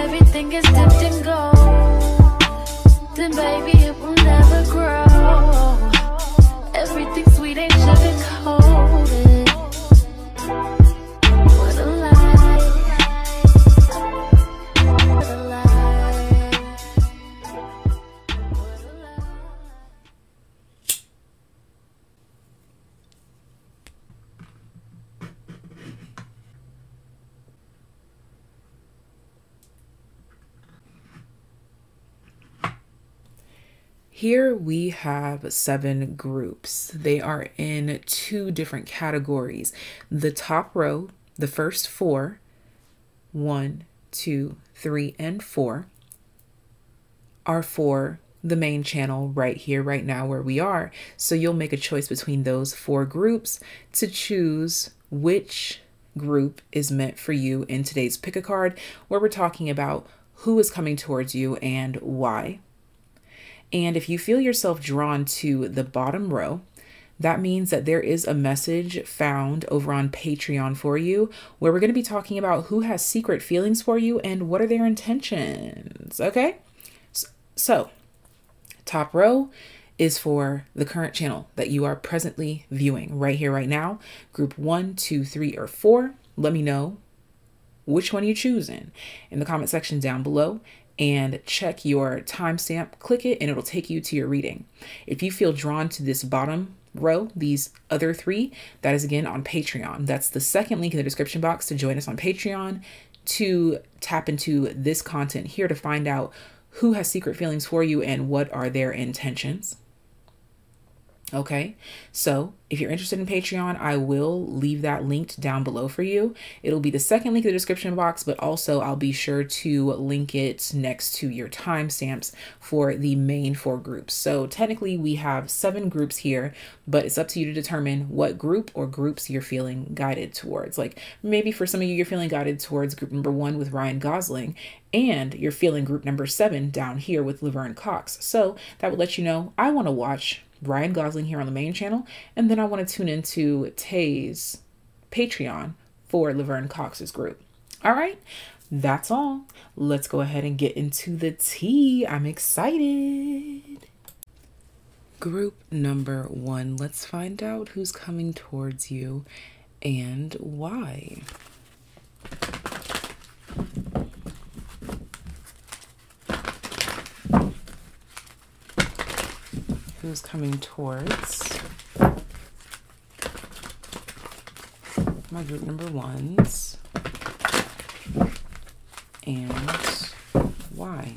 everything is dipped in gold, then baby it will never grow. Everything sweet ain't sugar coated. What a lie. What a lie. What a lie. Here we have 7 groups. They are in 2 different categories. The top row, the first 4, 1, 2, 3, and 4, are for the main channel right here, right now, where we are. So you'll make a choice between those 4 groups to choose which group is meant for you in today's pick a card, where we're talking about who is coming towards you and why. And if you feel yourself drawn to the bottom row, that means that there is a message found over on Patreon for you, where we're going to be talking about who has secret feelings for you and what are their intentions. Okay? So, top row is for the current channel that you are presently viewing right here, right now. Group 1, 2, 3, or 4. Let me know which one you're choosing in the comment section down below. And check your timestamp, click it, and it'll take you to your reading. If you feel drawn to this bottom row, these other 3, that is again on Patreon. That's the second link in the description box to join us on Patreon, to tap into this content here to find out who has secret feelings for you and what are their intentions. Okay, so if you're interested in Patreon, I will leave that linked down below for you. It'll be the second link in the description box, but also I'll be sure to link it next to your timestamps for the main 4 groups. So technically we have 7 groups here, but it's up to you to determine what group or groups you're feeling guided towards. Like maybe for some of you, you're feeling guided towards group number 1 with Ryan Gosling, and you're feeling group number 7 down here with Laverne Cox. So that would let you know, I want to watch Ryan Gosling here on the main channel, and then I want to tune into Tay's Patreon for Laverne Cox's group. All right, that's all. Let's go ahead and get into the tea. I'm excited. Group number 1, let's find out who's coming towards you and why. Who's coming towards my group number 1s and why?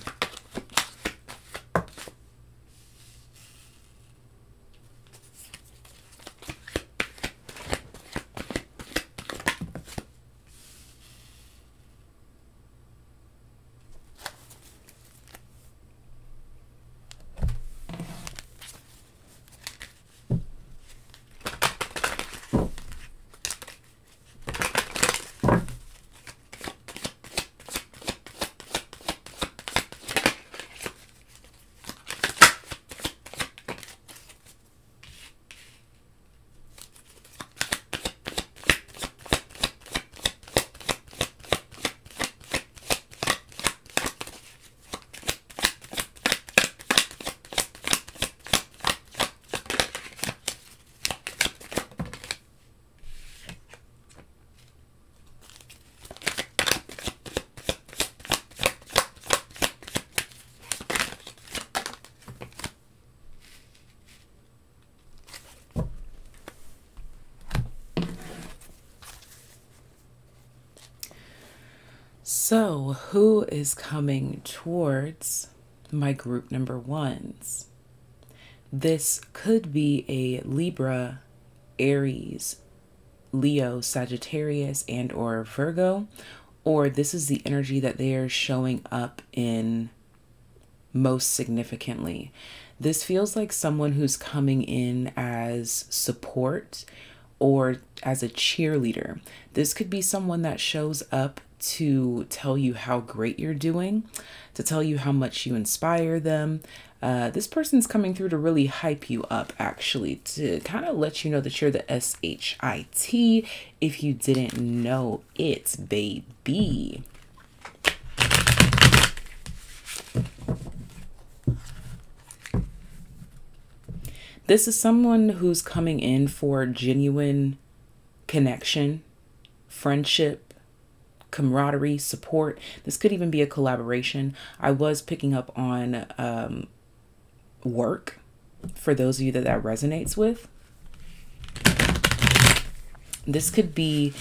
So who is coming towards my group number 1s? This could be a Libra, Aries, Leo, Sagittarius, and or Virgo, or this is the energy that they are showing up in most significantly. This feels like someone who's coming in as support or as a cheerleader. This could be someone that shows up to tell you how great you're doing, to tell you how much you inspire them. This person's coming through to really hype you up, actually, to kind of let you know that you're the SHIT if you didn't know it, baby. This is someone who's coming in for genuine connection, friendship, camaraderie, support. This could even be a collaboration. I was picking up on work for those of you that that resonates with. This could be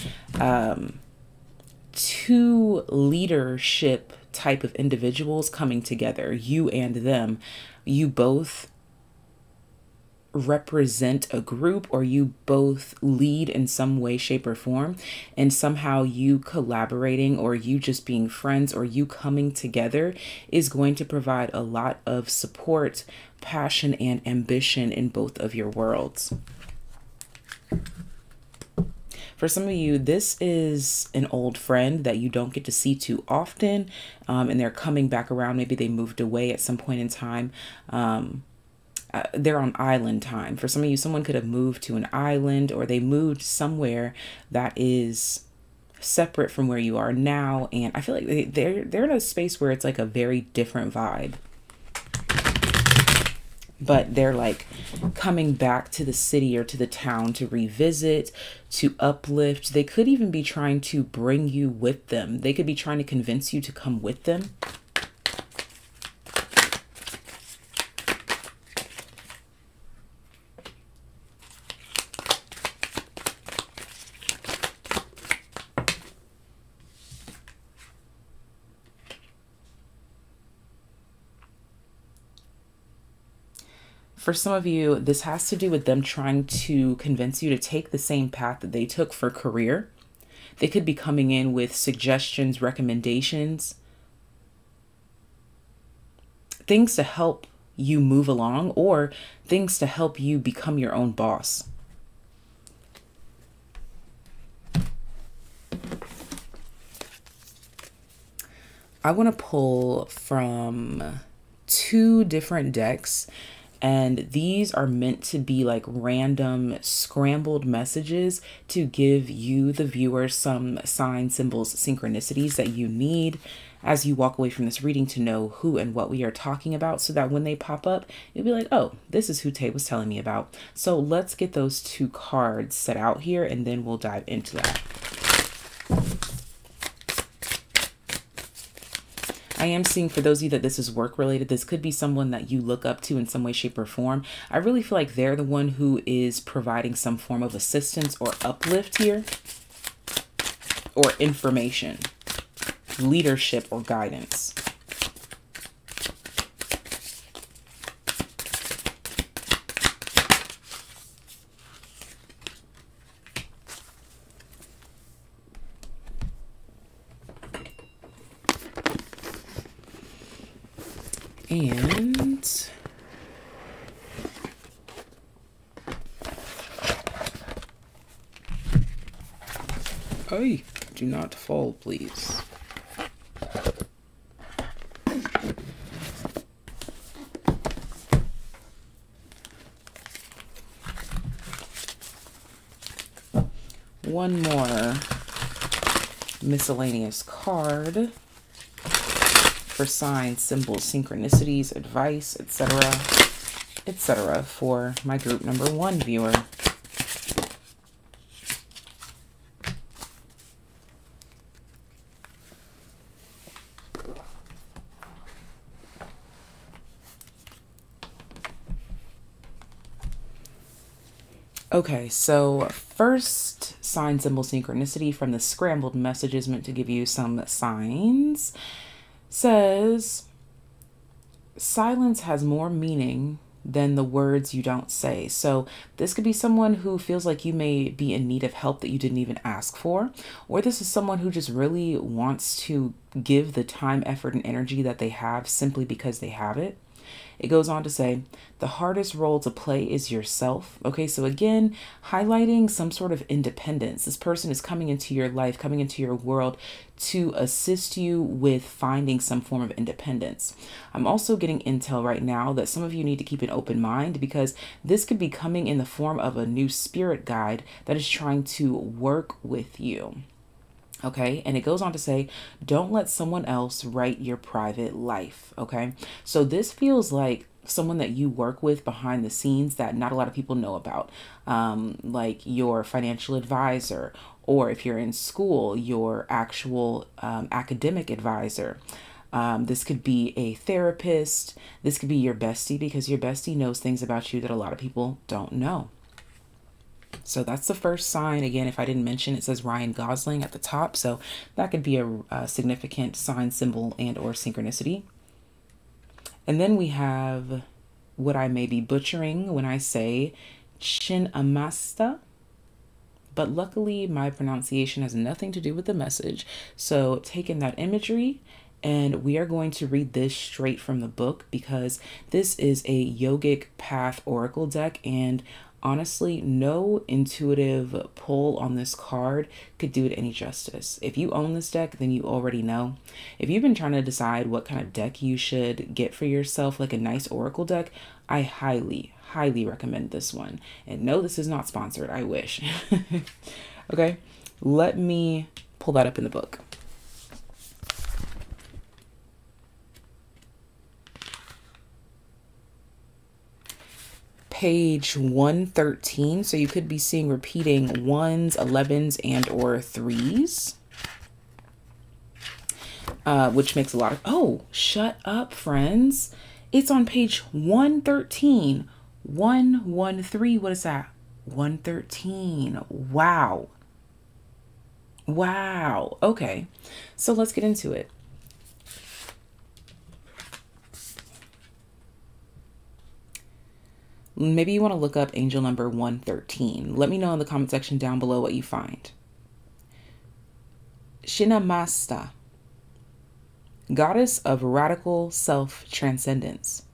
two leadership type of individuals coming together, you and them. You both represent a group, or you both lead in some way, shape, or form, and somehow you collaborating, or you just being friends, or you coming together is going to provide a lot of support, passion, and ambition in both of your worlds. For some of you, this is an old friend that you don't get to see too often, and they're coming back around. Maybe they moved away at some point in time. They're on island time. For some of you, someone could have moved to an island, or they moved somewhere that is separate from where you are now. And I feel like they're in a space where it's like a very different vibe. But they're like coming back to the city or to the town to revisit, to uplift. They could even be trying to bring you with them. They could be trying to convince you to come with them. For some of you, this has to do with them trying to convince you to take the same path that they took for career. They could be coming in with suggestions, recommendations, things to help you move along, or things to help you become your own boss. I want to pull from 2 different decks. And these are meant to be like random scrambled messages to give you, the viewer, some signs, symbols, synchronicities that you need as you walk away from this reading to know who and what we are talking about, so that when they pop up, you'll be like, oh, this is who Tay was telling me about. So let's get those 2 cards set out here, and then we'll dive into that. I am seeing, for those of you that this is work related, this could be someone that you look up to in some way, shape, or form. I really feel like they're the one who is providing some form of assistance or uplift here, or information, leadership, or guidance. And oh, do not fall, please. One more miscellaneous card for signs, symbols, synchronicities, advice, etc., etc. for my group number 1 viewer. Okay, so first sign, symbol, synchronicity from the scrambled messages meant to give you some signs says, silence has more meaning than the words you don't say. So this could be someone who feels like you may be in need of help that you didn't even ask for, or this is someone who just really wants to give the time, effort, and energy that they have simply because they have it. It goes on to say, the hardest role to play is yourself. Okay, so again, highlighting some sort of independence. This person is coming into your life, coming into your world to assist you with finding some form of independence. I'm also getting intel right now that some of you need to keep an open mind, because this could be coming in the form of a new spirit guide that is trying to work with you. Okay, and it goes on to say, don't let someone else write your private life. Okay, so this feels like someone that you work with behind the scenes that not a lot of people know about, like your financial advisor, or if you're in school, your actual academic advisor. This could be a therapist. This could be your bestie, because your bestie knows things about you that a lot of people don't know. So that's the first sign. Again, if I didn't mention, it says Ryan Gosling at the top. So that could be a significant sign, symbol, and or synchronicity. And then we have what I may be butchering when I say Chinamasta. But luckily, my pronunciation has nothing to do with the message. So taking that imagery, and we are going to read this straight from the book, because this is a yogic path oracle deck, and honestly, no intuitive pull on this card could do it any justice. If you own this deck, then you already know. If you've been trying to decide what kind of deck you should get for yourself, like a nice oracle deck, I highly recommend this one. And no, this is not sponsored. I wish. Okay, let me pull that up in the book. Page 113. So you could be seeing repeating 1s, 11s, and or 3s. Which makes a lot of, oh, shut up, friends. It's on page 113. 113. What is that? 113. Wow. Wow. Okay. So let's get into it. Maybe you want to look up angel number 113. Let me know in the comment section down below what you find. Chinamasta, goddess of radical self-transcendence.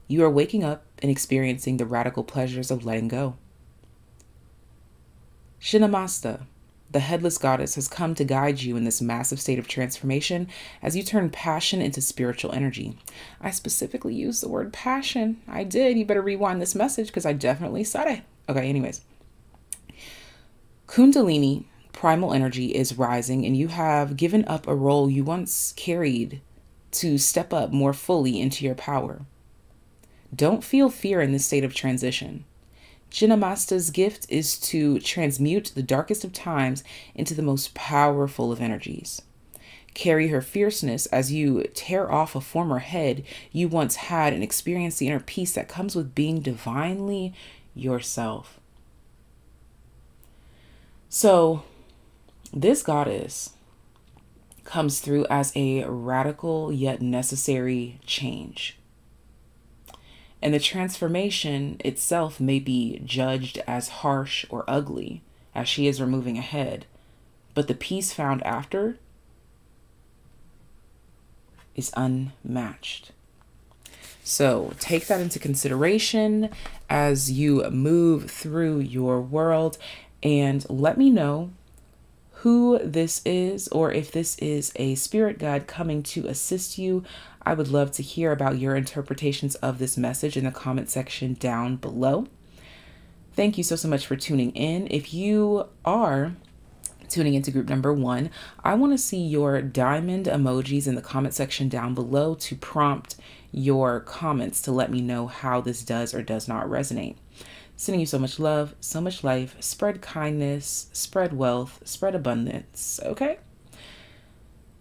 You are waking up and experiencing the radical pleasures of letting go. Chinamasta, the headless goddess, has come to guide you in this massive state of transformation as you turn passion into spiritual energy. I specifically used the word passion. I did. You better rewind this message because I definitely said it. Okay, anyways. Kundalini, primal energy, is rising, and you have given up a role you once carried to step up more fully into your power. Don't feel fear in this state of transition. Chinamasta's gift is to transmute the darkest of times into the most powerful of energies. Carry her fierceness as you tear off a former head you once had and experience the inner peace that comes with being divinely yourself. So this goddess comes through as a radical yet necessary change. And the transformation itself may be judged as harsh or ugly as she is removing a head, but the peace found after is unmatched. So take that into consideration as you move through your world, and let me know who this is, or if this is a spirit guide coming to assist you. I would love to hear about your interpretations of this message in the comment section down below. Thank you so much for tuning in. If you are tuning into group number 1, I want to see your diamond emojis in the comment section down below to prompt your comments to let me know how this does or does not resonate. Sending you so much love, so much life, spread kindness, spread wealth, spread abundance, okay?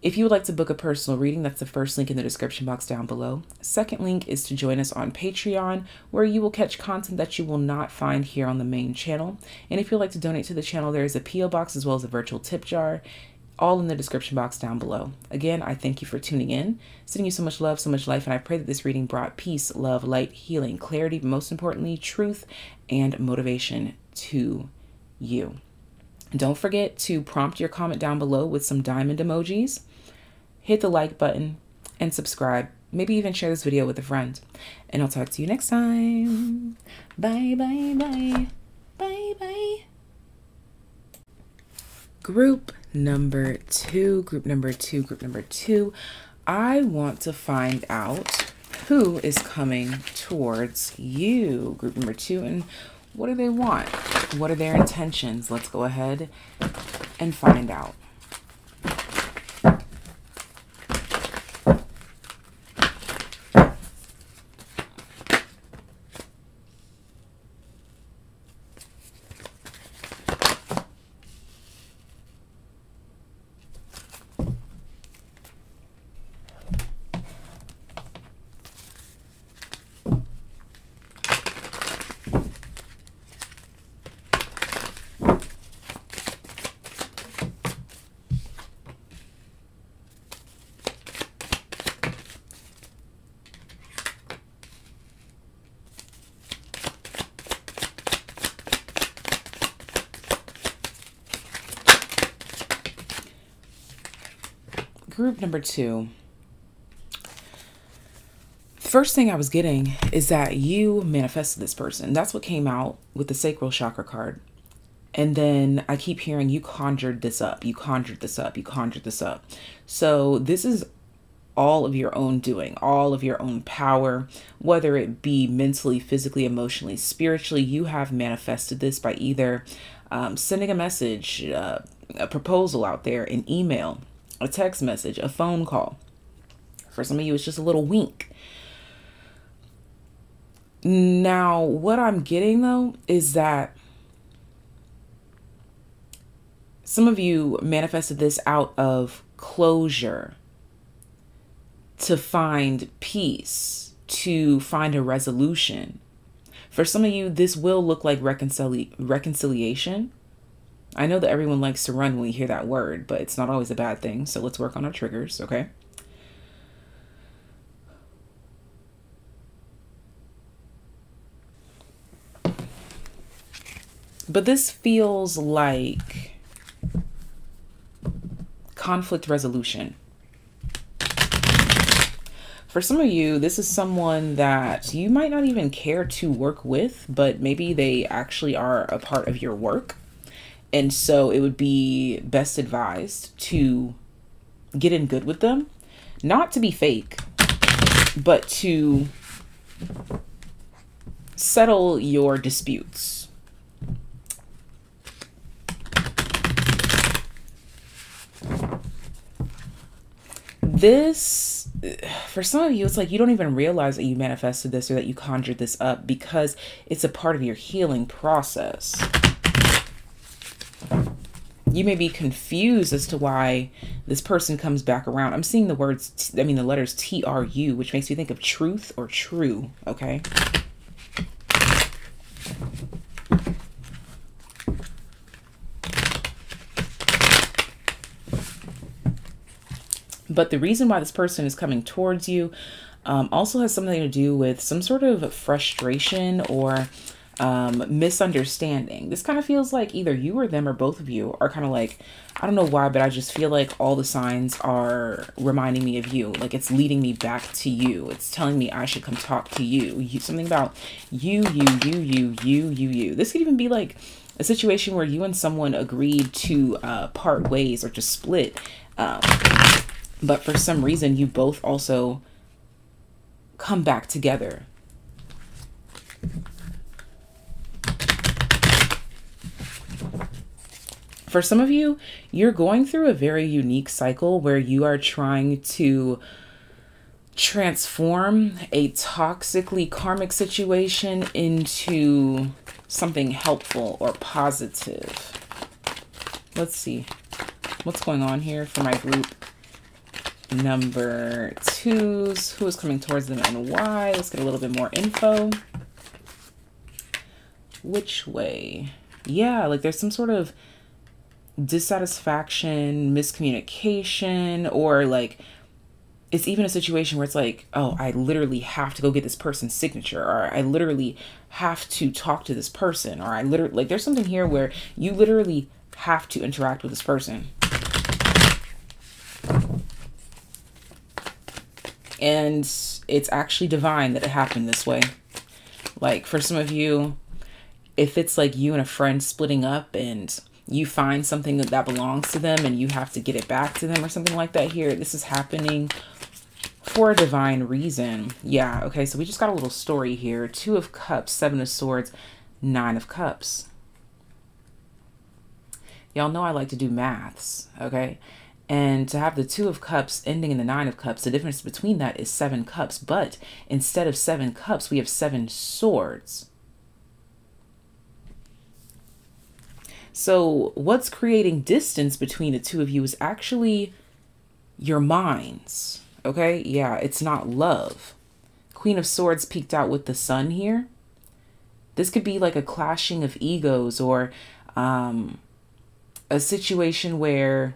If you would like to book a personal reading, that's the first link in the description box down below. Second link is to join us on Patreon, where you will catch content that you will not find here on the main channel. And if you'd like to donate to the channel, there is a P.O. box as well as a virtual tip jar, all in the description box down below. Again, I thank you for tuning in, sending you so much love, so much life, and I pray that this reading brought peace, love, light, healing, clarity, but most importantly, truth and motivation to you. Don't forget to prompt your comment down below with some diamond emojis. Hit the like button and subscribe. Maybe even share this video with a friend. And I'll talk to you next time. Bye, bye, bye. Bye, bye. Group number 2. I want to find out who is coming towards you. Group number 2. And what do they want? What are their intentions? Let's go ahead and find out. Group number 2. First thing I was getting is that you manifested this person. That's what came out with the sacral chakra card. And then I keep hearing you conjured this up. You conjured this up. You conjured this up. So this is all of your own doing, all of your own power, whether it be mentally, physically, emotionally, spiritually. You have manifested this by either sending a message, a proposal out there, an email, a text message, a phone call. For some of you, it's just a little wink. Now, what I'm getting though is that some of you manifested this out of closure, to find peace, to find a resolution. For some of you, this will look like reconciliation. I know that everyone likes to run when you hear that word, but it's not always a bad thing. So let's work on our triggers, okay? But this feels like conflict resolution. For some of you, this is someone that you might not even care to work with, but maybe they actually are a part of your work. And so it would be best advised to get in good with them, not to be fake, but to settle your disputes. This, for some of you, it's like you don't even realize that you manifested this or that you conjured this up because it's a part of your healing process. You may be confused as to why this person comes back around. I'm seeing the words, the letters TRU, which makes me think of truth or true, okay? But the reason why this person is coming towards you also has something to do with some sort of frustration or misunderstanding. This kind of feels like either you or them or both of you are kind of like, I don't know why, but I just feel like all the signs are reminding me of you. Like it's leading me back to you. It's telling me I should come talk to you. Something about you. This could even be like a situation where you and someone agreed to part ways or to split. But for some reason, you both also come back together. For some of you, you're going through a very unique cycle where you are trying to transform a toxically karmic situation into something helpful or positive. Let's see what's going on here for my group. Number 2s, who is coming towards them and why? Let's get a little bit more info. Which way? Yeah, like there's some sort of dissatisfaction, miscommunication, or like it's even a situation where it's like, oh, I literally have to go get this person's signature, or I literally have to talk to this person, or I literally, like there's something here where you literally have to interact with this person. And it's actually divine that it happened this way. Like for some of you, if it's like you and a friend splitting up and you find something that belongs to them and you have to get it back to them or something like that here, this is happening for a divine reason. Yeah, okay, so we just got a little story here. 2 of Cups, 7 of Swords, 9 of Cups. Y'all know I like to do maths, okay? And to have the 2 of Cups ending in the 9 of Cups, the difference between that is 7 cups. But instead of 7 cups, we have 7 swords. So what's creating distance between the 2 of you is actually your minds. Okay? Yeah, it's not love. Queen of Swords peeked out with the Sun here. This could be like a clashing of egos or a situation where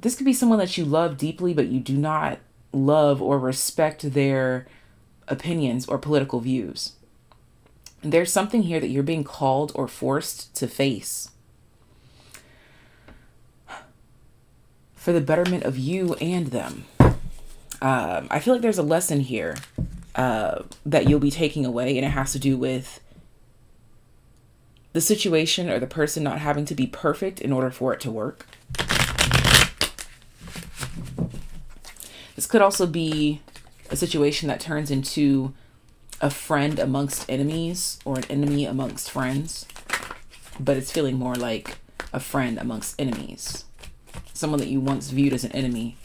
this could be someone that you love deeply, but you do not love or respect their opinions or political views. There's something here that you're being called or forced to face. for the betterment of you and them. I feel like there's a lesson here that you'll be taking away, and it has to do with the situation or the person not having to be perfect in order for it to work. This could also be a situation that turns into a friend amongst enemies or an enemy amongst friends, but it's feeling more like a friend amongst enemies. Someone that you once viewed as an enemy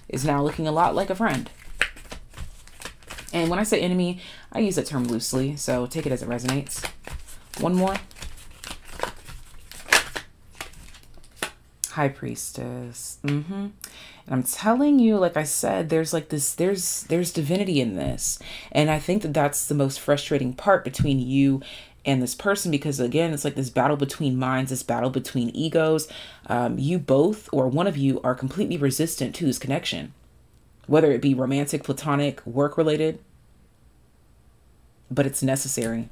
is now looking a lot like a friend. And when I say enemy, I use that term loosely, so take it as it resonates. One more. High Priestess. And I'm telling you, like I said, there's like this, there's divinity in this. And I think that that's the most frustrating part between you and this person, because again, it's like this battle between minds, this battle between egos. You both, or one of you, are completely resistant to this connection, whether it be romantic, platonic, work related, but it's necessary.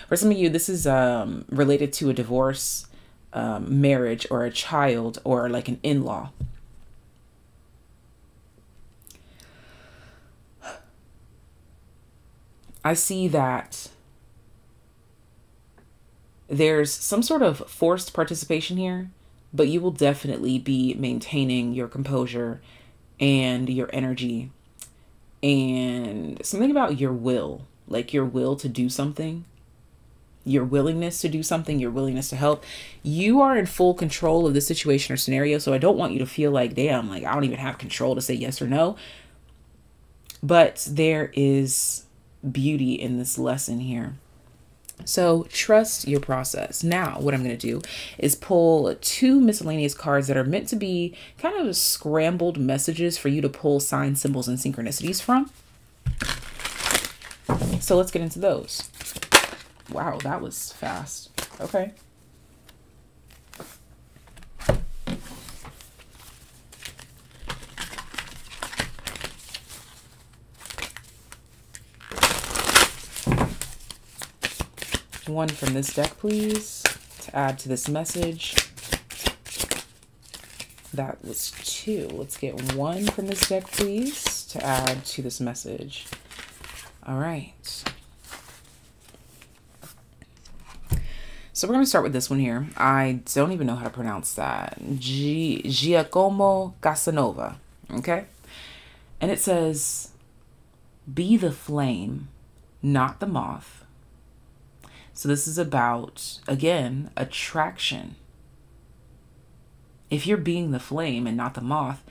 For some of you, this is related to a divorce, marriage, or a child, or like an in-law. I see that there's some sort of forced participation here, but you will definitely be maintaining your composure and your energy and something about your will, like your will to do something, your willingness to do something, your willingness to help. You are in full control of the situation or scenario. So I don't want you to feel like, damn, like I don't even have control to say yes or no. But there is beauty in this lesson here. So trust your process. Now, what I'm going to do is pull 2 miscellaneous cards that are meant to be kind of scrambled messages for you to pull signs, symbols, and synchronicities from. So let's get into those. Wow, that was fast. Okay. One from this deck, please, to add to this message. That was 2. Let's get 1 from this deck, please, to add to this message. All right. So we're going to start with this one here. I don't even know how to pronounce that. Giacomo Casanova. Okay. And it says, be the flame, not the moth. So this is about, again, attraction. If you're being the flame and not the moth,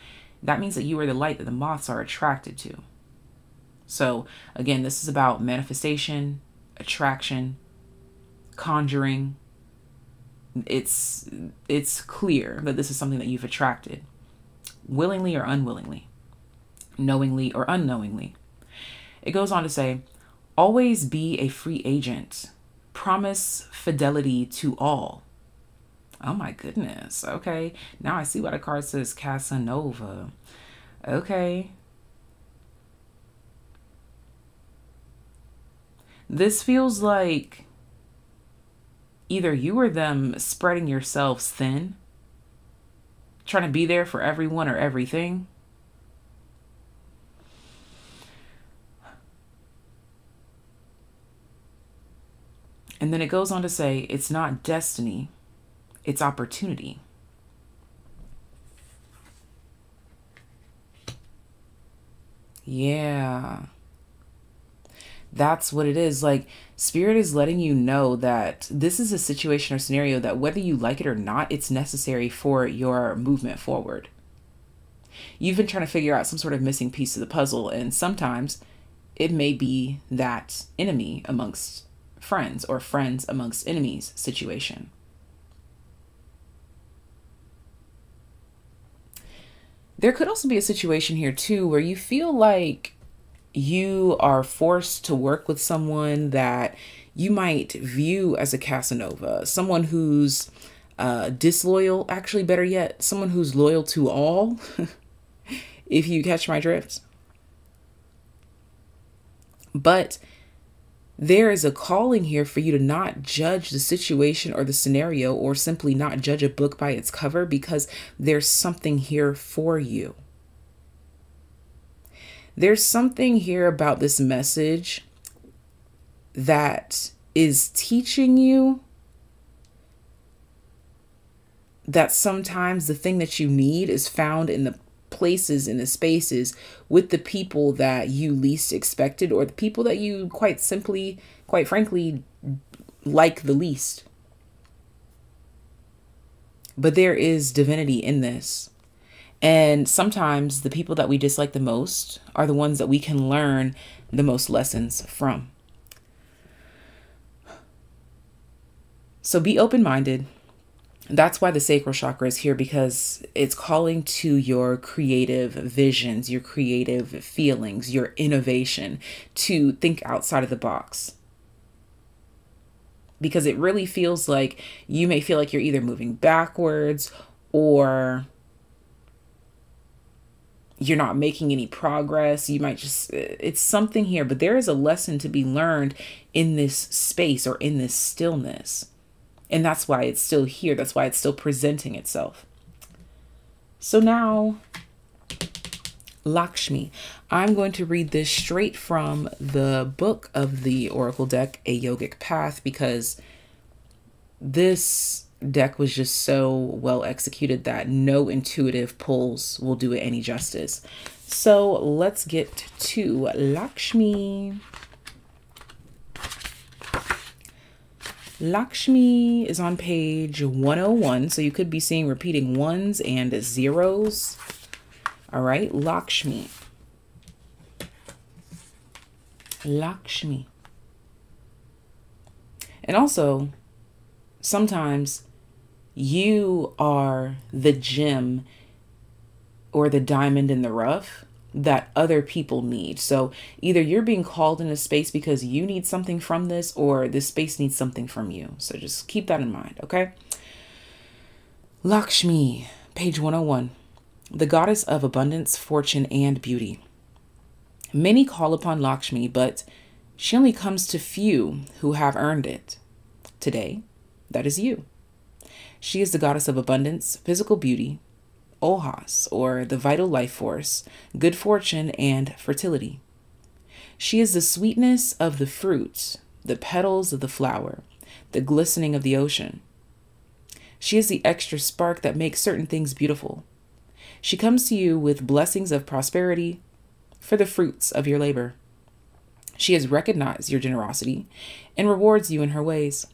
that means that you are the light that the moths are attracted to. So again, this is about manifestation, attraction, conjuring. It's clear that this is something that you've attracted, willingly or unwillingly, knowingly or unknowingly. It goes on to say, always be a free agent. Promise fidelity to all. Oh my goodness. Okay. Now I see why the card says Casanova. Okay. This feels like either you or them spreading yourselves thin, trying to be there for everyone or everything. And then it goes on to say, it's not destiny, it's opportunity. Yeah. That's what it is. Like, Spirit is letting you know that this is a situation or scenario that whether you like it or not, it's necessary for your movement forward. You've been trying to figure out some sort of missing piece of the puzzle, and sometimes it may be that enemy amongst friends or friends amongst enemies situation. There could also be a situation here too where you feel like you are forced to work with someone that you might view as a Casanova, someone who's disloyal, actually better yet, someone who's loyal to all, if you catch my drift. But There is a calling here for you to not judge the situation or the scenario, or simply not judge a book by its cover, because there's something here for you. There's something here about this message that is teaching you that sometimes the thing that you need is found in the places, in the spaces, with the people that you least expected, or the people that you quite frankly, like the least. But there is divinity in this. And sometimes the people that we dislike the most are the ones that we can learn the most lessons from. So be open-minded. That's why the sacral chakra is here, because it's calling to your creative visions, your creative feelings, your innovation, to think outside of the box. Because it really feels like you may feel like you're either moving backwards or you're not making any progress. You might just, it's something here, but there is a lesson to be learned in this space or in this stillness. And that's why it's still here. That's why it's still presenting itself. So now, Lakshmi, I'm going to read this straight from the book of the Oracle deck, A Yogic Path, because this deck was just so well executed that no intuitive pulls will do it any justice. So let's get to Lakshmi. Lakshmi is on page 101, so you could be seeing repeating ones and zeros. All right, Lakshmi. Lakshmi. And also, sometimes you are the gem or the diamond in the rough that other people need. So either you're being called in a space because you need something from this, or this space needs something from you. So just keep that in mind, okay? Lakshmi, page 101, the goddess of abundance, fortune, and beauty. Many call upon Lakshmi, but she only comes to few who have earned it. Today, that is you. She is the goddess of abundance, physical beauty, Ohas, or the vital life force, good fortune, and fertility. She is the sweetness of the fruit, the petals of the flower, the glistening of the ocean. She is the extra spark that makes certain things beautiful. She comes to you with blessings of prosperity for the fruits of your labor. She has recognized your generosity and rewards you in her ways,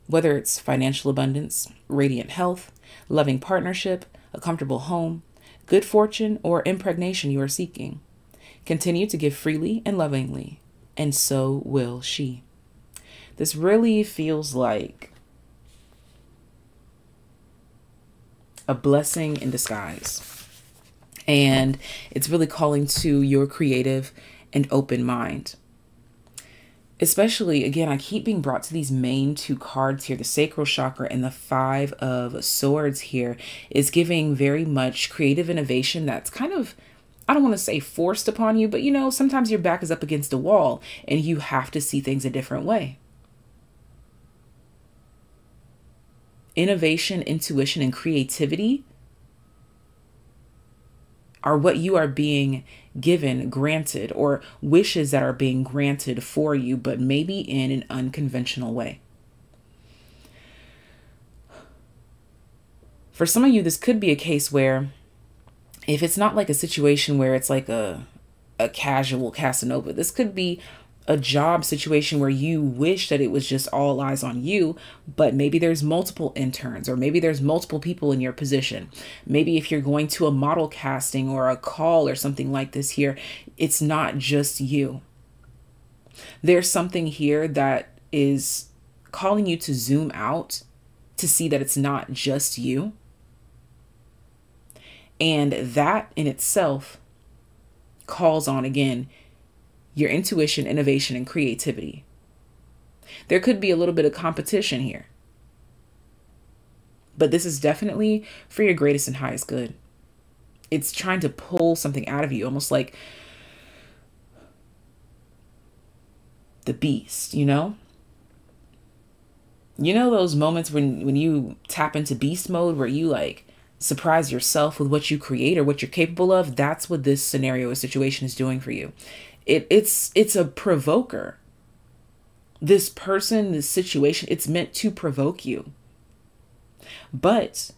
whether it's financial abundance, radiant health, loving partnership, a comfortable home, good fortune, or impregnation you are seeking. Continue to give freely and lovingly, and so will she. This really feels like a blessing in disguise. And it's really calling to your creative and open mind. Especially, again, I keep being brought to these main two cards here. The sacral chakra and the 5 of swords here is giving very much creative innovation that's kind of, I don't want to say forced upon you, but you know, sometimes your back is up against a wall and you have to see things a different way. Innovation, intuition, and creativity are what you are being given, granted, or wishes that are being granted for you, but maybe in an unconventional way. For some of you, this could be a case where, if it's not like a situation where it's like a casual Casanova, this could be a job situation where you wish that it was just all eyes on you, but maybe there's multiple interns, or maybe there's multiple people in your position. Maybe if you're going to a model casting or a call or something like this here, it's not just you. There's something here that is calling you to zoom out to see that it's not just you. And that in itself calls on, again, your intuition, innovation, and creativity. There could be a little bit of competition here, but this is definitely for your greatest and highest good. It's trying to pull something out of you, almost like the beast, you know? You know those moments when you tap into beast mode where you like surprise yourself with what you create or what you're capable of? That's what this scenario or situation is doing for you. It's a provoker. This person, this situation, it's meant to provoke you. But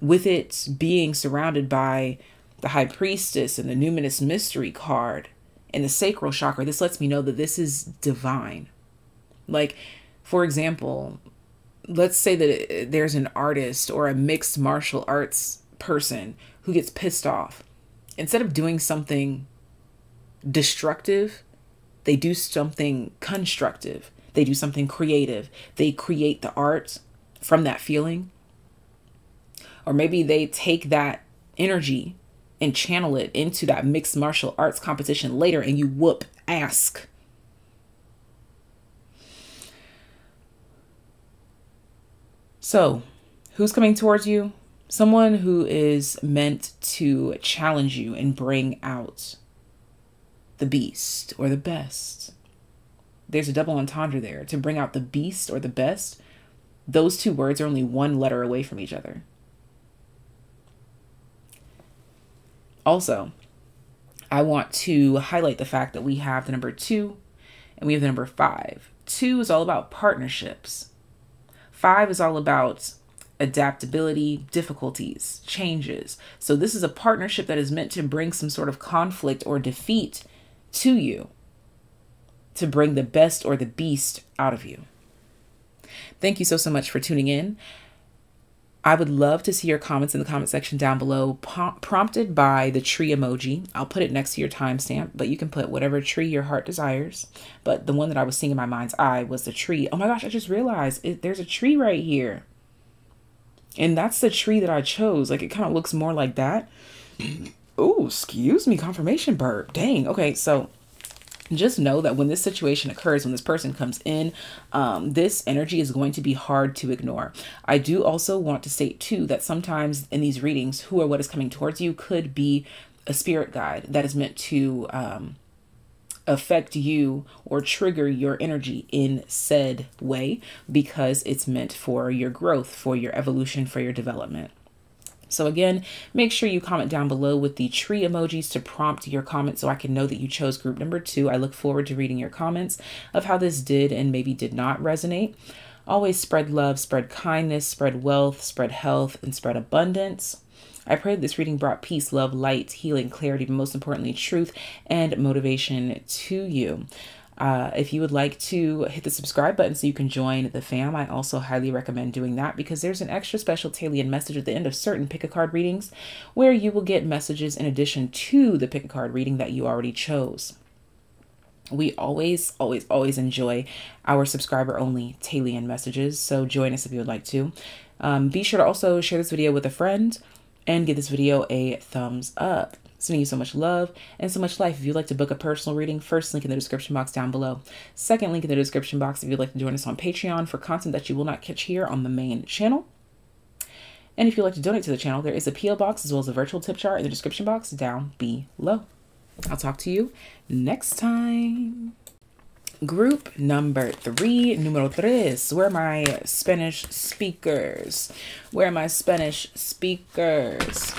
with it being surrounded by the High Priestess and the Numinous Mystery card and the Sacral Chakra, this lets me know that this is divine. Like, for example, let's say that there's an artist or a mixed martial arts person who gets pissed off. Instead of doing something destructive, they do something constructive. They do something creative. They create the art from that feeling. Or maybe they take that energy and channel it into that mixed martial arts competition later and you whoop ass. So, who's coming towards you? Someone who is meant to challenge you and bring out the beast or the best. There's a double entendre there. To bring out the beast or the best, those two words are only one letter away from each other. Also, I want to highlight the fact that we have the number 2 and we have the number 5. 2 is all about partnerships. 5 is all about adaptability, difficulties, changes. So this is a partnership that is meant to bring some sort of conflict or defeat to you, to bring the best or the beast out of you. Thank you so much for tuning in. I would love to see your comments in the comment section down below, prompted by the tree emoji. I'll put it next to your timestamp, but you can put whatever tree your heart desires. But the one that I was seeing in my mind's eye was the tree. Oh my gosh, I just realized there's a tree right here. And that's the tree that I chose. Like, it kind of looks more like that. Oh, excuse me, confirmation burp. Dang. Okay, so just know that when this situation occurs, when this person comes in, this energy is going to be hard to ignore. I do also want to state too that sometimes in these readings, who or what is coming towards you could be a spirit guide that is meant to affect you or trigger your energy in said way, because it's meant for your growth, for your evolution, for your development. So again, make sure you comment down below with the tree emojis to prompt your comment so I can know that you chose group number 2. I look forward to reading your comments of how this did and maybe did not resonate. Always spread love, spread kindness, spread wealth, spread health, and spread abundance. I pray that this reading brought peace, love, light, healing, clarity, but most importantly, truth and motivation to you. If you would like to hit the subscribe button so you can join the fam, I also highly recommend doing that, because there's an extra special TAYlien message at the end of certain pick a card readings where you will get messages in addition to the pick a card reading that you already chose. We always enjoy our subscriber only TAYlien messages, so join us if you would like to. Be sure to also share this video with a friend and give this video a thumbs up. Sending you so much love and so much life. If you'd like to book a personal reading, first link in the description box down below. Second link in the description box if you'd like to join us on Patreon for content that you will not catch here on the main channel. And if you'd like to donate to the channel, there is a PO box as well as a virtual tip jar in the description box down below. I'll talk to you next time. Group number 3, número 3. Where are my Spanish speakers? Where are my Spanish speakers?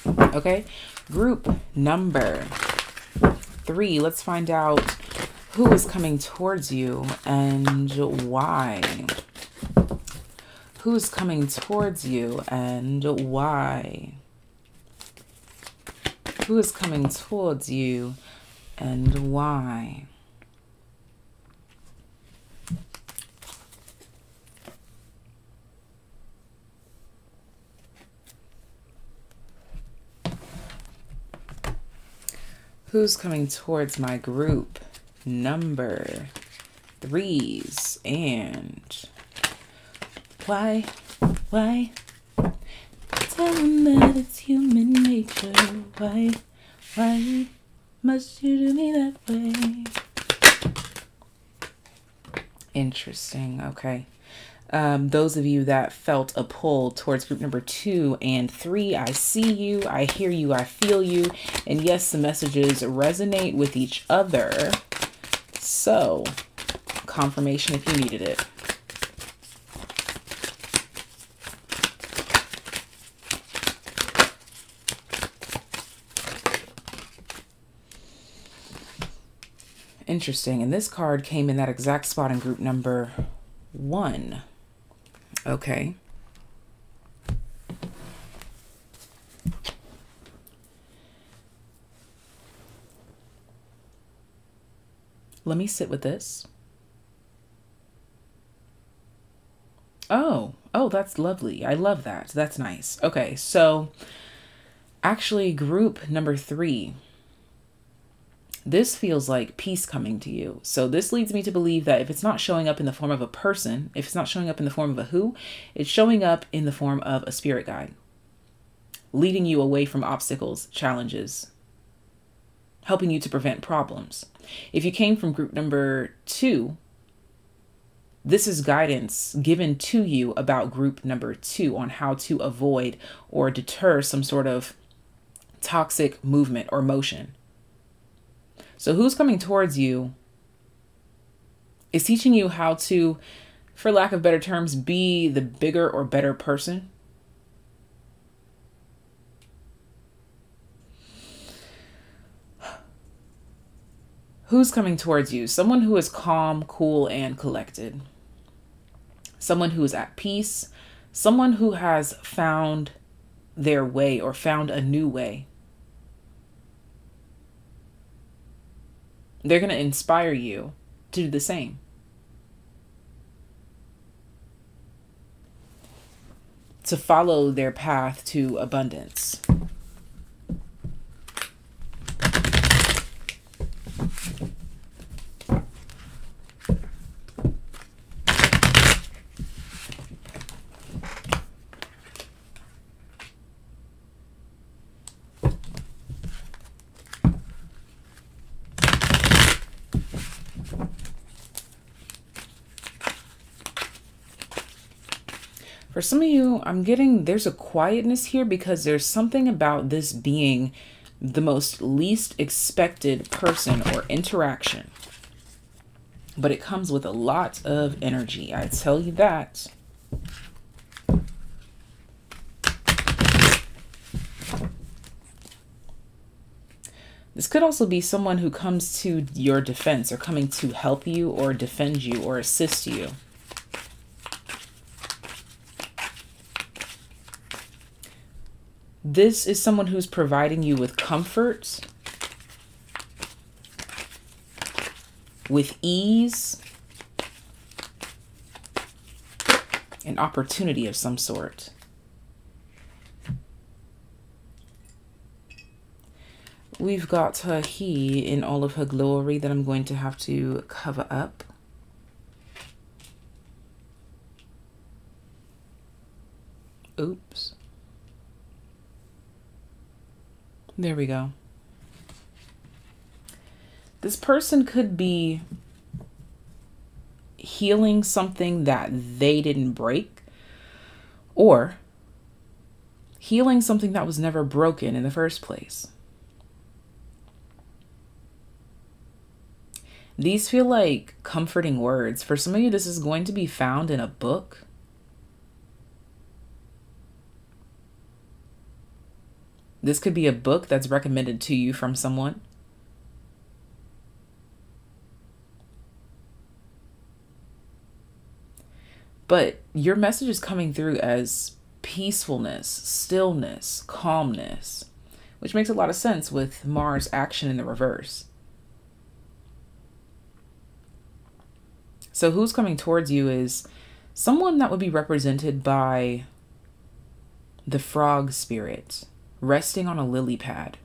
Okay. Group number 3. Let's find out who is coming towards you and why. Who is coming towards you and why? Who is coming towards you and why? Who's coming towards my group number 3s and why? Tell them that it's human nature. Why must you do me that way? Interesting. Okay. Those of you that felt a pull towards group number 2 and 3, I see you, I hear you, I feel you. And yes, the messages resonate with each other. So, confirmation if you needed it. Interesting. And this card came in that exact spot in group number 1. Okay. Let me sit with this. Oh, that's lovely. I love that. That's nice. Okay, so actually group number 3, this feels like peace coming to you. So this leads me to believe that if it's not showing up in the form of a person, if it's not showing up in the form of a who, it's showing up in the form of a spirit guide, leading you away from obstacles, challenges, helping you to prevent problems. If you came from group number 2, this is guidance given to you about group number 2 on how to avoid or deter some sort of toxic movement or motion. So who's coming towards you is teaching you how to, for lack of better terms, be the bigger or better person. Who's coming towards you? Someone who is calm, cool, and collected. Someone who is at peace. Someone who has found their way or found a new way. They're going to inspire you to do the same. To follow their path to abundance. For some of you, I'm getting there's a quietness here because there's something about this being the most least expected person or interaction. But it comes with a lot of energy, I tell you that. This could also be someone who comes to your defense or coming to help you or defend you or assist you. This is someone who's providing you with comfort, with ease, an opportunity of some sort. We've got her he in all of her glory that I'm going to have to cover up. Oops. There we go. This person could be healing something that they didn't break, or healing something that was never broken in the first place. These feel like comforting words. For some of you, this is going to be found in a book. This could be a book that's recommended to you from someone. But your message is coming through as peacefulness, stillness, calmness, which makes a lot of sense with Mars action in the reverse. So who's coming towards you is someone that would be represented by the frog spirit, resting on a lily pad.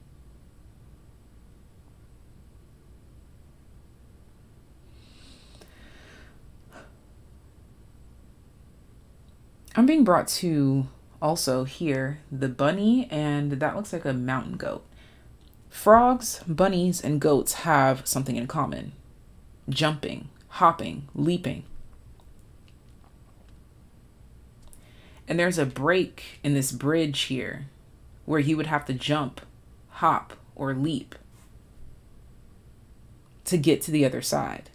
I'm being brought to also here the bunny, and that looks like a mountain goat. Frogs, bunnies, and goats have something in common: jumping, hopping, leaping. And there's a break in this bridge here where you would have to jump, hop, or leap to get to the other side.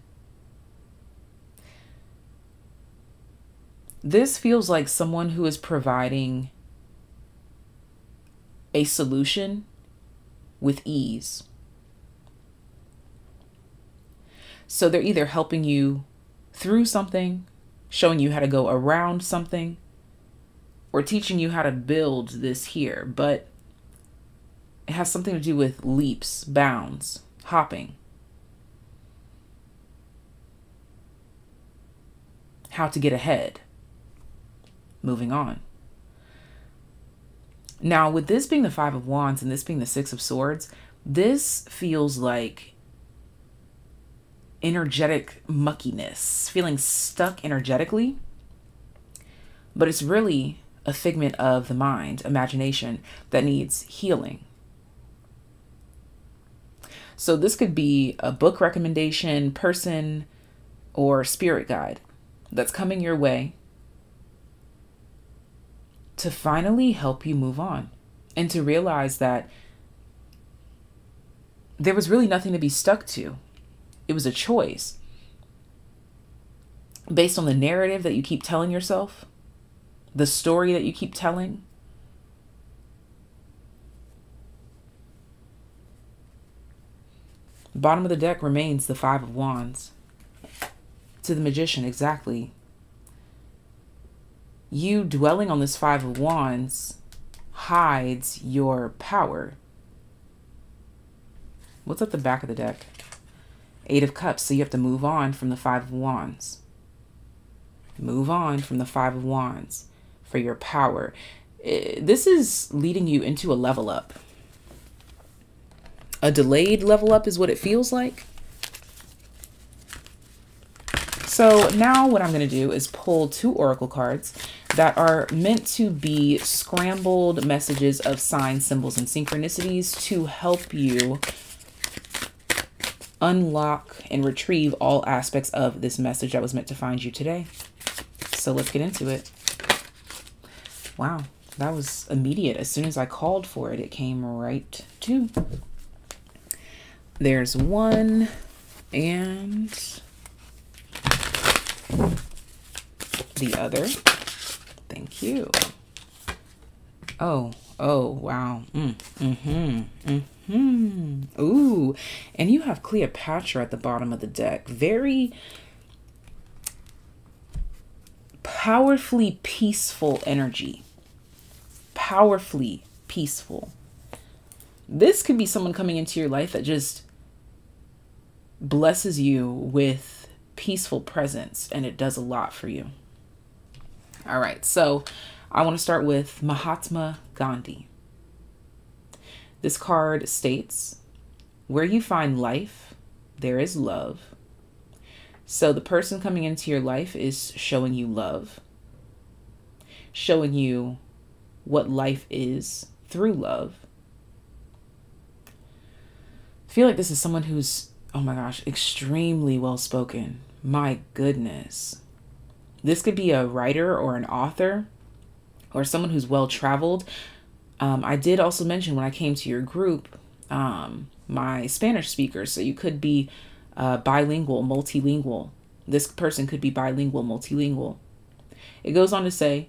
This feels like someone who is providing a solution with ease. So they're either helping you through something, showing you how to go around something, or teaching you how to build this here. But it has something to do with leaps, bounds, hopping. How to get ahead. Moving on. Now, with this being the Five of Wands and this being the Six of Swords, this feels like energetic muckiness, feeling stuck energetically, but it's really a figment of the mind, imagination, that needs healing. So this could be a book recommendation, person, or spirit guide that's coming your way to finally help you move on and to realize that there was really nothing to be stuck to. It was a choice based on the narrative that you keep telling yourself, the story that you keep telling. Bottom of the deck remains the Five of Wands. To the Magician, exactly. You dwelling on this Five of Wands hides your power. What's at the back of the deck? Eight of Cups. So you have to move on from the Five of Wands. Move on from the Five of Wands for your power. This is leading you into a level up. A delayed level up is what it feels like. So now what I'm going to do is pull two oracle cards that are meant to be scrambled messages of signs, symbols, and synchronicities to help you unlock and retrieve all aspects of this message that was meant to find you today. So let's get into it. Wow, that was immediate. As soon as I called for it, it came right to. There's one, and the other. Thank you. Oh, wow. Ooh, and you have Cleopatra at the bottom of the deck. Very powerfully peaceful energy. Powerfully peaceful. This could be someone coming into your life that just blesses you with peaceful presence, and it does a lot for you. All right, so I want to start with Mahatma Gandhi. This card states, where you find life, there is love. So the person coming into your life is showing you love, showing you what life is through love. I feel like this is someone who's, oh my gosh, extremely well-spoken. My goodness. This could be a writer or an author or someone who's well-traveled. I did also mention when I came to your group, my Spanish speakers. So you could be bilingual, multilingual. This person could be bilingual, multilingual. It goes on to say,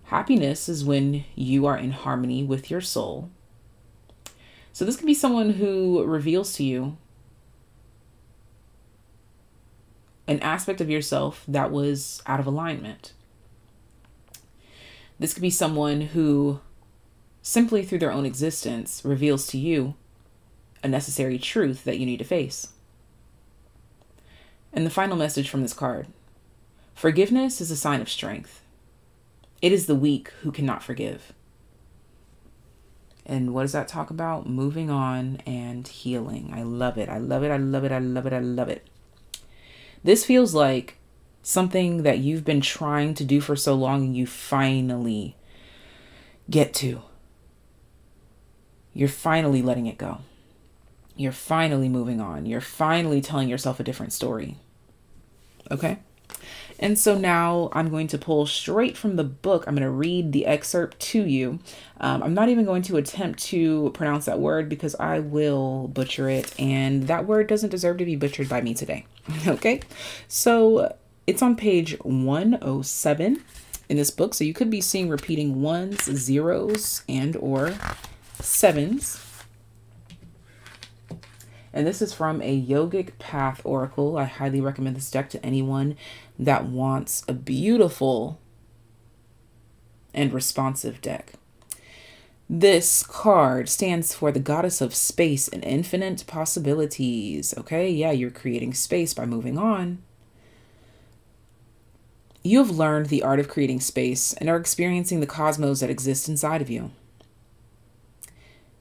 happiness is when you are in harmony with your soul. So this could be someone who reveals to you an aspect of yourself that was out of alignment. This could be someone who simply through their own existence reveals to you a necessary truth that you need to face. And the final message from this card: forgiveness is a sign of strength. It is the weak who cannot forgive. And what does that talk about? Moving on and healing. I love it. I love it. I love it. I love it. I love it. This feels like something that you've been trying to do for so long and you finally get to. You're finally letting it go. You're finally moving on. You're finally telling yourself a different story. Okay? And so now I'm going to pull straight from the book. I'm going to read the excerpt to you. I'm not even going to attempt to pronounce that word because I will butcher it. And that word doesn't deserve to be butchered by me today. Okay, so it's on page 107 in this book. So you could be seeing repeating ones, zeros, and or sevens. And this is from a Yogic Path Oracle. I highly recommend this deck to anyone that wants a beautiful and responsive deck. This card stands for the goddess of space and infinite possibilities. Okay, yeah, you're creating space by moving on. You have learned the art of creating space and are experiencing the cosmos that exists inside of you.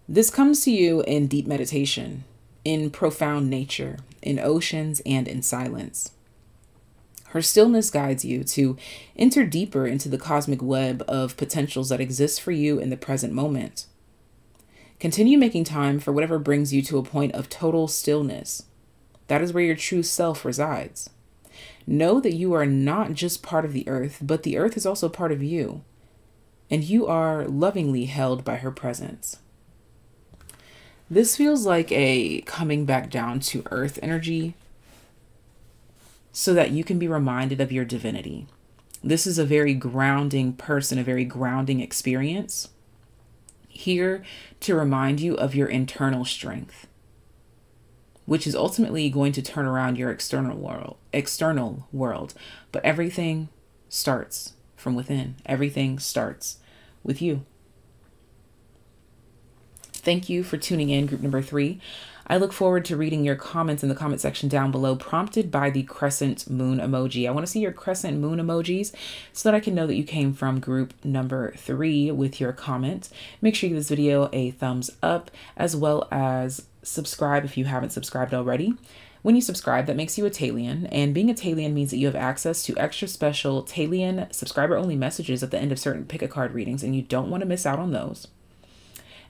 This comes to you in deep meditation, in profound nature, in oceans, and in silence. Her stillness guides you to enter deeper into the cosmic web of potentials that exist for you in the present moment. Continue making time for whatever brings you to a point of total stillness. That is where your true self resides. Know that you are not just part of the earth, but the earth is also part of you, and you are lovingly held by her presence. This feels like a coming back down to earth energy so that you can be reminded of your divinity. This is a very grounding person, a very grounding experience here to remind you of your internal strength, which is ultimately going to turn around your external world. But everything starts from within. Everything starts with you. Thank you for tuning in, group number 3. I look forward to reading your comments in the comment section down below, prompted by the crescent moon emoji. I want to see your crescent moon emojis so that I can know that you came from group number 3 with your comment. Make sure you give this video a thumbs up, as well as subscribe if you haven't subscribed already. When you subscribe, that makes you a TAYlien, and being a TAYlien means that you have access to extra special TAYlien subscriber-only messages at the end of certain pick-a-card readings, and you don't want to miss out on those.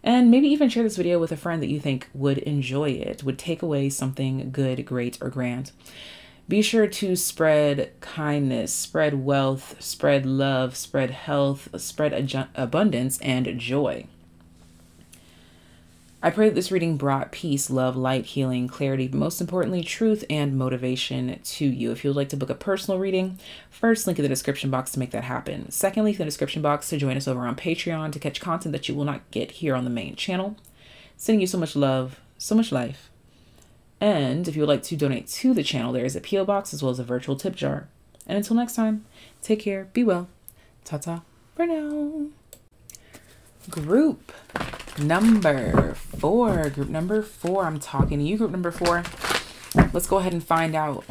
And maybe even share this video with a friend that you think would enjoy it, would take away something good, great, or grand. Be sure to spread kindness, spread wealth, spread love, spread health, spread abundance, and joy. I pray that this reading brought peace, love, light, healing, clarity, but most importantly, truth and motivation to you. If you would like to book a personal reading, first link in the description box to make that happen. Second link in the description box to join us over on Patreon to catch content that you will not get here on the main channel. Sending you so much love, so much life. And if you would like to donate to the channel, there is a P.O. box as well as a virtual tip jar. And until next time, take care, be well, ta-ta for now. Group number 4. Group number 4. I'm talking to you, group number 4. Let's go ahead and find out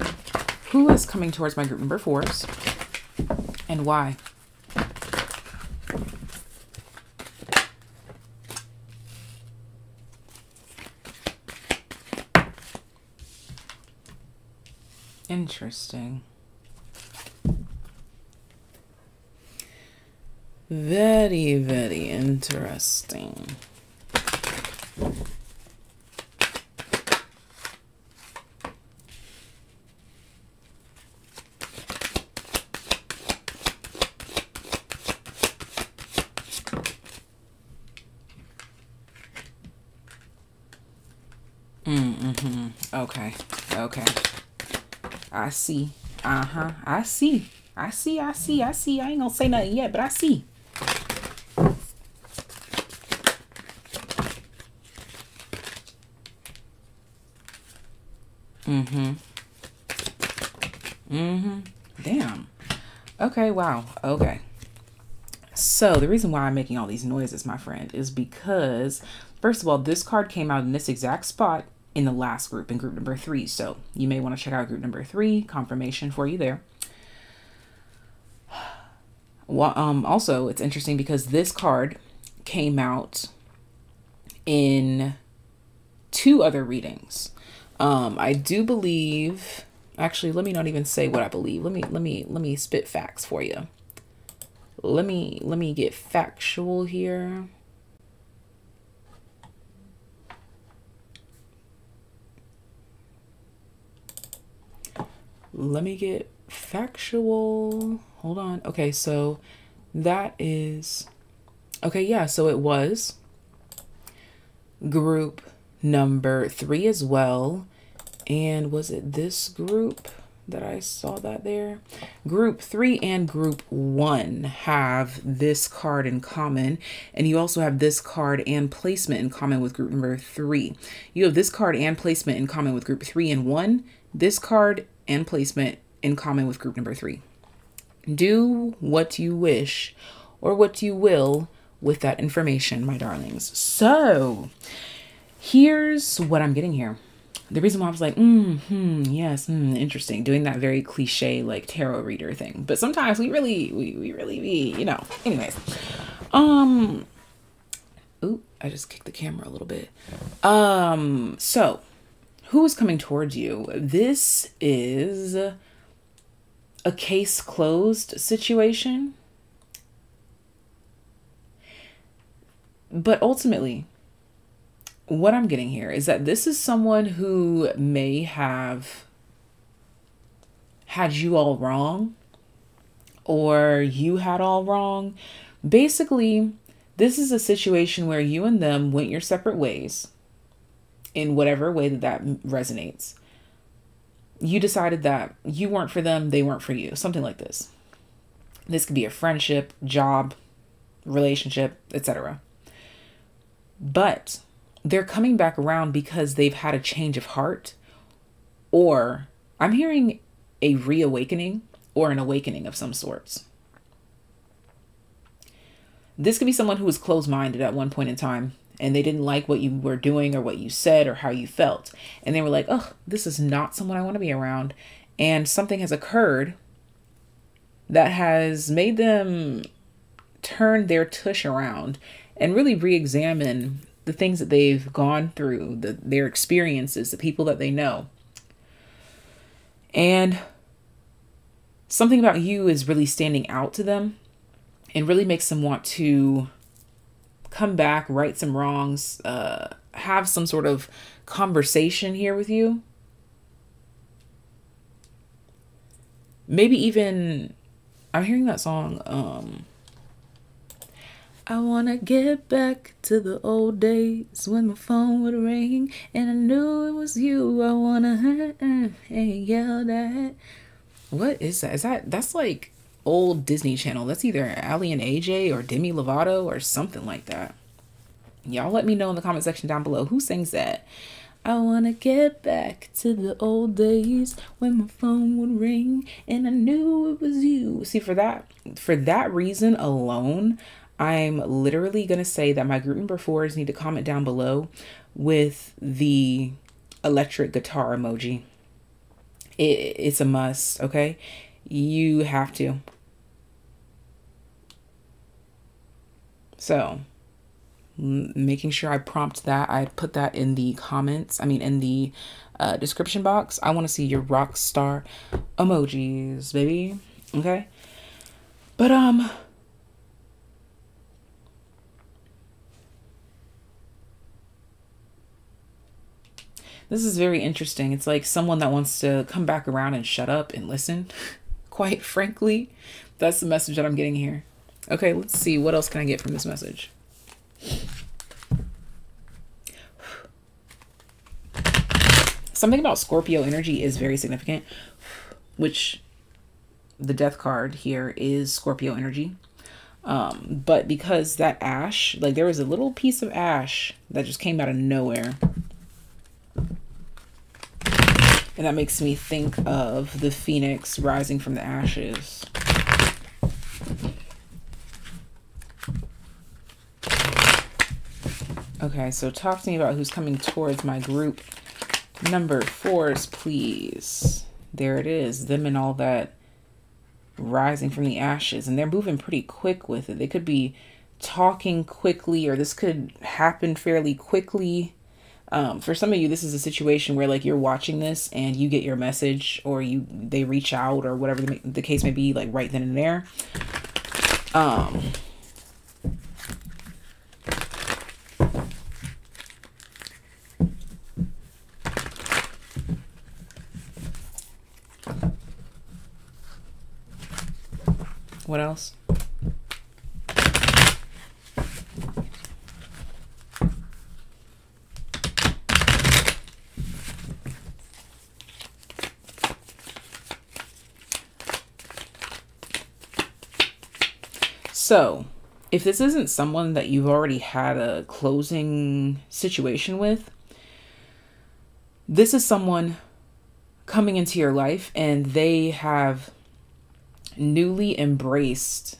who is coming towards my group number 4s and why. Interesting. Very, very interesting. Okay. Okay. I see. I see. I ain't gonna say nothing yet, but I see. Damn. Okay, wow. Okay. So the reason why I'm making all these noises, my friend, is because, first of all, this card came out in this exact spot in the last group, in group number 3. So you may want to check out group number 3, confirmation for you there. Well, also, it's interesting because this card came out in 2 other readings. I do believe, actually, let me not even say what I believe. Let me spit facts for you. Let me get factual here. Let me get factual. Hold on. Okay, so that is, okay, yeah, so it was group number 3 as well. And was it this group that I saw that there? Group 3 and group 1 have this card in common. And you also have this card and placement in common with group number 3. You have this card and placement in common with group 3 and 1. This card and placement in common with group number 3. Do what you wish or what you will with that information, my darlings. So here's what I'm getting here. The reason why I was like, yes, interesting, doing that very cliche like tarot reader thing. But sometimes we really be, you know. Anyways, ooh, I just kicked the camera a little bit. So who is coming towards you? This is a case closed situation. But ultimately, what I'm getting here is that this is someone who may have had you all wrong, or you had all wrong. Basically, this is a situation where you and them went your separate ways in whatever way that resonates. You decided that you weren't for them, they weren't for you, something like this. This could be a friendship, job, relationship, etc. But they're coming back around because they've had a change of heart, or I'm hearing a reawakening or an awakening of some sorts. This could be someone who was closed-minded at one point in time, and they didn't like what you were doing or what you said or how you felt. And they were like, oh, this is not someone I want to be around. And something has occurred that has made them turn their tush around and really re-examine the things that they've gone through, their experiences, the people that they know. And something about you is really standing out to them and really makes them want to come back, right some wrongs, have some sort of conversation here with you. Maybe even, I'm hearing that song, I wanna get back to the old days when my phone would ring and I knew it was you. I wanna yell that. What is that? That's like old Disney Channel. That's either Ali and AJ or Demi Lovato or something like that. Y'all let me know in the comment section down below who sings that. I wanna get back to the old days when my phone would ring and I knew it was you. See, for that reason alone, I'm literally going to say that my group number 4s need to comment down below with the electric guitar emoji. It's a must, okay? You have to. So, making sure I prompt that. I put that in the comments. I mean, in the description box. I want to see your rock star emojis, baby. Okay? But, this is very interesting. It's like someone that wants to come back around and shut up and listen. Quite frankly, that's the message that I'm getting here. Okay, let's see. What else can I get from this message? Something about Scorpio energy is very significant, which the death card here is Scorpio energy. But because that ash, like there was a little piece of ash that just came out of nowhere. And that makes me think of the phoenix rising from the ashes. Okay, so talk to me about who's coming towards my group number 4s, please. There it is, them and all that rising from the ashes. And they're moving pretty quick with it. They could be talking quickly, or this could happen fairly quickly. For some of you, this is a situation where like you're watching this and you get your message, or they reach out, or whatever the case may be, like right then and there. What else? So, if this isn't someone that you've already had a closing situation with, this is someone coming into your life and they have newly embraced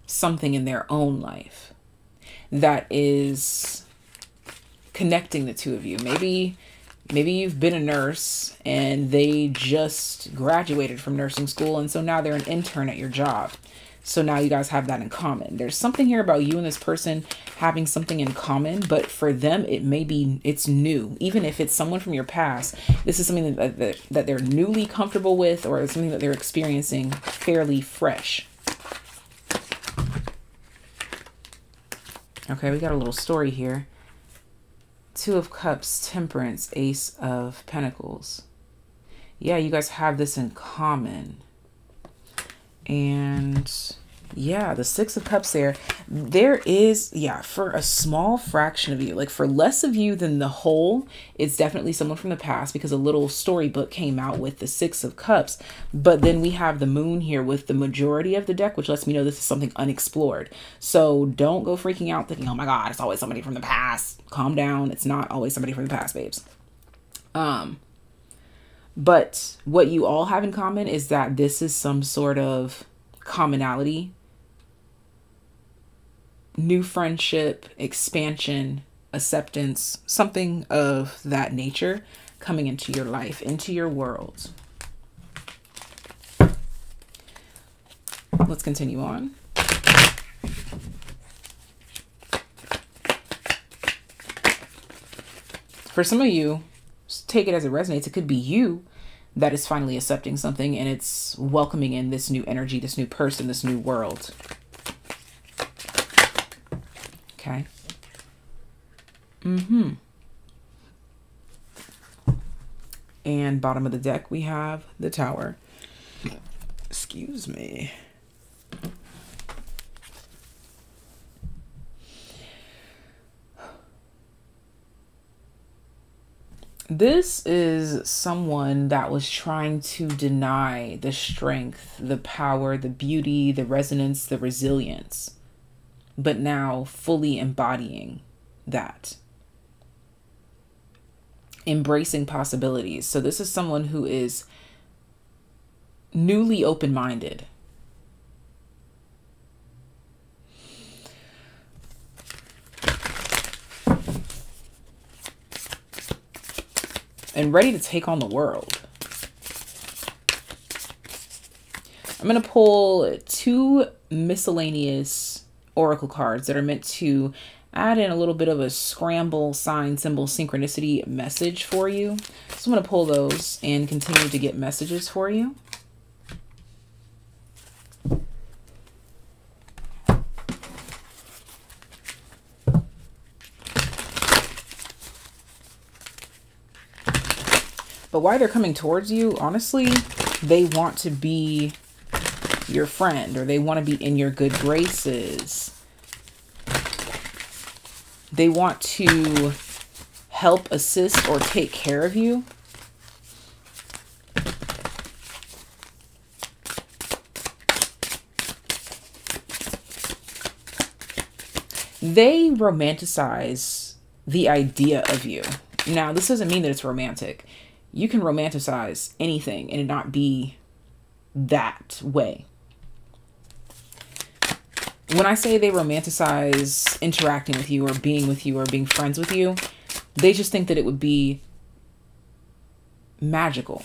something in their own life that is connecting the two of you. Maybe you've been a nurse and they just graduated from nursing school, and so now they're an intern at your job. So now you guys have that in common. There's something here about you and this person having something in common, but for them, it's new. Even if it's someone from your past, this is something that they're newly comfortable with, or something that they're experiencing fairly fresh. Okay, we got a little story here. Two of Cups, Temperance, Ace of Pentacles. Yeah, you guys have this in common. And yeah, the Six of Cups there is, yeah, for a small fraction of you, like for less of you than the whole, it's definitely someone from the past, because a little storybook came out with the Six of Cups. But then we have the Moon here with the majority of the deck, which lets me know this is something unexplored. So don't go freaking out thinking, oh my God, it's always somebody from the past. Calm down. It's not always somebody from the past, babes. But what you all have in common is that this is some sort of commonality, new friendship, expansion, acceptance, something of that nature coming into your life, into your world. Let's continue on. For some of you, take it as it resonates. It could be you that is finally accepting something, and it's welcoming in this new energy, this new person, this new world. Okay. And bottom of the deck, we have the Tower. Excuse me. This is someone that was trying to deny the strength, the power, the beauty, the resonance, the resilience, but now fully embodying that. Embracing possibilities. So this is someone who is newly open-minded. And ready to take on the world. I'm going to pull 2 miscellaneous oracle cards that are meant to add in a little bit of a scramble, sign, symbol, synchronicity message for you. So I'm going to pull those and continue to get messages for you. But why they're coming towards you, honestly, they want to be your friend, or they want to be in your good graces. They want to help, assist, or take care of you. They romanticize the idea of you. Now, this doesn't mean that it's romantic. You can romanticize anything and it not be that way. When I say they romanticize interacting with you or being friends with you, they just think that it would be magical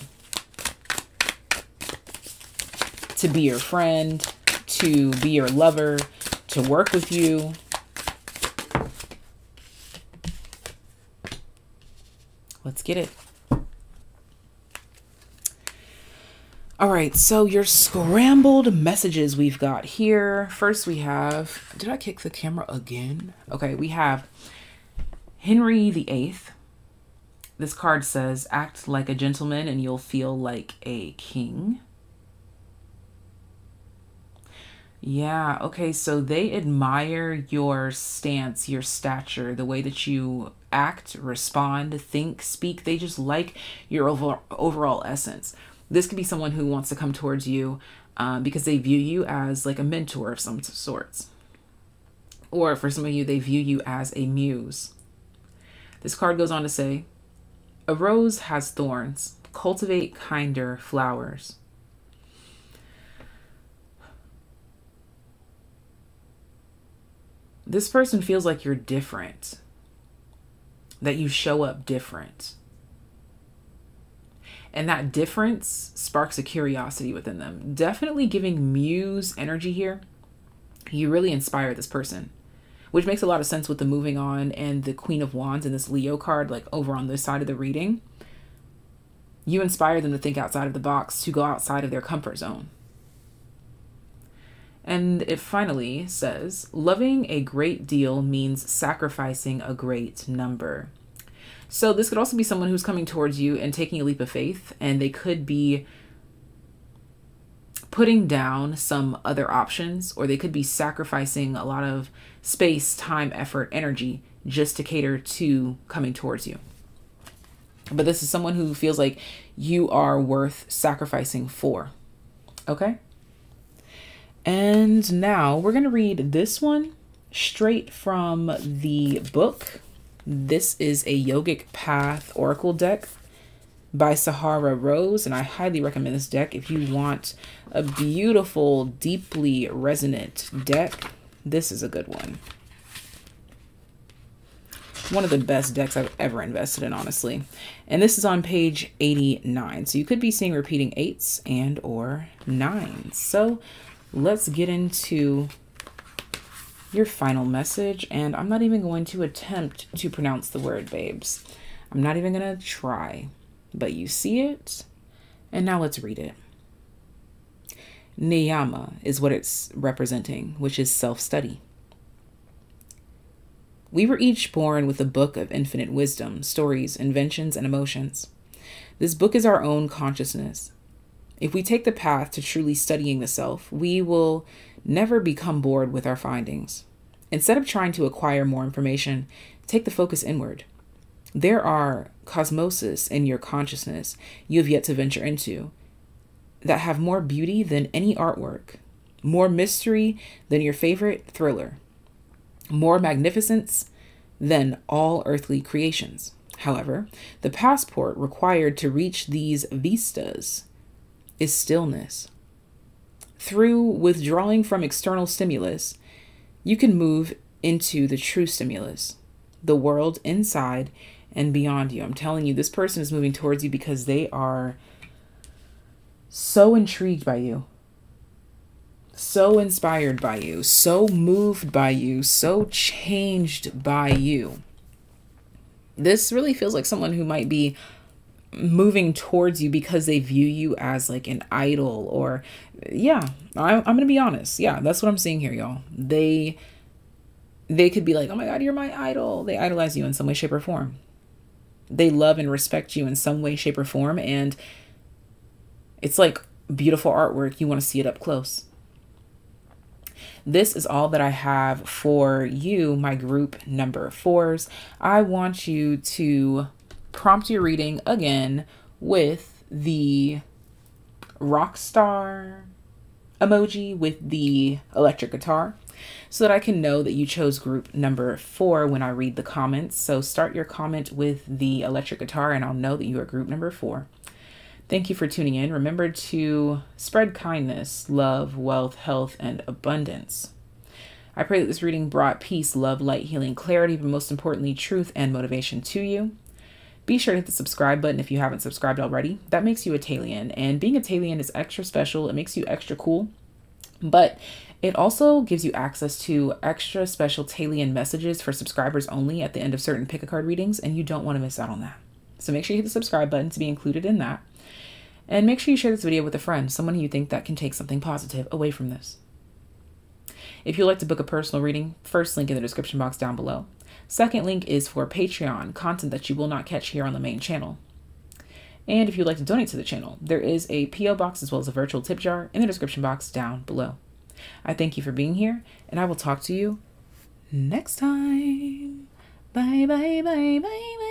to be your friend, to be your lover, to work with you. Let's get it. All right, so your scrambled messages we've got here. First we have, did I kick the camera again? Okay, we have Henry VIII. This card says, act like a gentleman and you'll feel like a king. Yeah, okay, so they admire your stance, your stature, the way that you act, respond, think, speak. They just like your overall essence. This could be someone who wants to come towards you because they view you as like a mentor of some sorts. Or for some of you, they view you as a muse. This card goes on to say, a rose has thorns. Cultivate kinder flowers. This person feels like you're different, that you show up different. And that difference sparks a curiosity within them. Definitely giving muse energy here. You really inspire this person, which makes a lot of sense with the moving on and the Queen of Wands and this Leo card, like over on this side of the reading. You inspire them to think outside of the box, to go outside of their comfort zone. And it finally says, loving a great deal means sacrificing a great number. So this could also be someone who's coming towards you and taking a leap of faith, and they could be putting down some other options, or they could be sacrificing a lot of space, time, effort, energy just to cater to coming towards you. But this is someone who feels like you are worth sacrificing for. Okay? And now we're going to read this one straight from the book. This is a Yogic Path Oracle deck by Sahara Rose, and I highly recommend this deck if you want a beautiful, deeply resonant deck. This is a good one. One of the best decks I've ever invested in, honestly. And this is on page 89. So you could be seeing repeating 8s and or 9s. So let's get into your final message. And I'm not even going to attempt to pronounce the word, babes. I'm not even going to try. But you see it. And now let's read it. Niyama is what it's representing, which is self-study. We were each born with a book of infinite wisdom, stories, inventions, and emotions. This book is our own consciousness. If we take the path to truly studying the self, we will never become bored with our findings. Instead of trying to acquire more information, take the focus inward. There are cosmoses in your consciousness you have yet to venture into that have more beauty than any artwork, more mystery than your favorite thriller, more magnificence than all earthly creations. However, the passport required to reach these vistas is stillness. Through withdrawing from external stimulus, you can move into the true stimulus, the world inside and beyond you. I'm telling you, this person is moving towards you because they are so intrigued by you, so inspired by you, so moved by you, so changed by you. This really feels like someone who might be moving towards you because they view you as like an idol, or yeah, I'm gonna be honest. Yeah, that's what I'm seeing here, y'all. They could be like, oh my God, you're my idol. They idolize you in some way, shape, or form. They love and respect you in some way, shape, or form. And it's like beautiful artwork. You want to see it up close. This is all that I have for you, my group number 4s. I want you to prompt your reading again with the rock star emoji with the electric guitar so that I can know that you chose group number 4 when I read the comments. So start your comment with the electric guitar and I'll know that you are group number 4. Thank you for tuning in. Remember to spread kindness, love, wealth, health, and abundance. I pray that this reading brought peace, love, light, healing, clarity, but most importantly, truth and motivation to you. Be sure to hit the subscribe button if you haven't subscribed already. That makes you a TAYlien, and being a TAYlien is extra special. It makes you extra cool, but it also gives you access to extra special TAYlien messages for subscribers only at the end of certain pick-a-card readings, and you don't want to miss out on that. So make sure you hit the subscribe button to be included in that. And make sure you share this video with a friend, someone who you think that can take something positive away from this. If you'd like to book a personal reading, first link in the description box down below. Second link is for Patreon, content that you will not catch here on the main channel. And if you'd like to donate to the channel, there is a P.O. box as well as a virtual tip jar in the description box down below. I thank you for being here, and I will talk to you next time. Bye, bye, bye, bye, bye.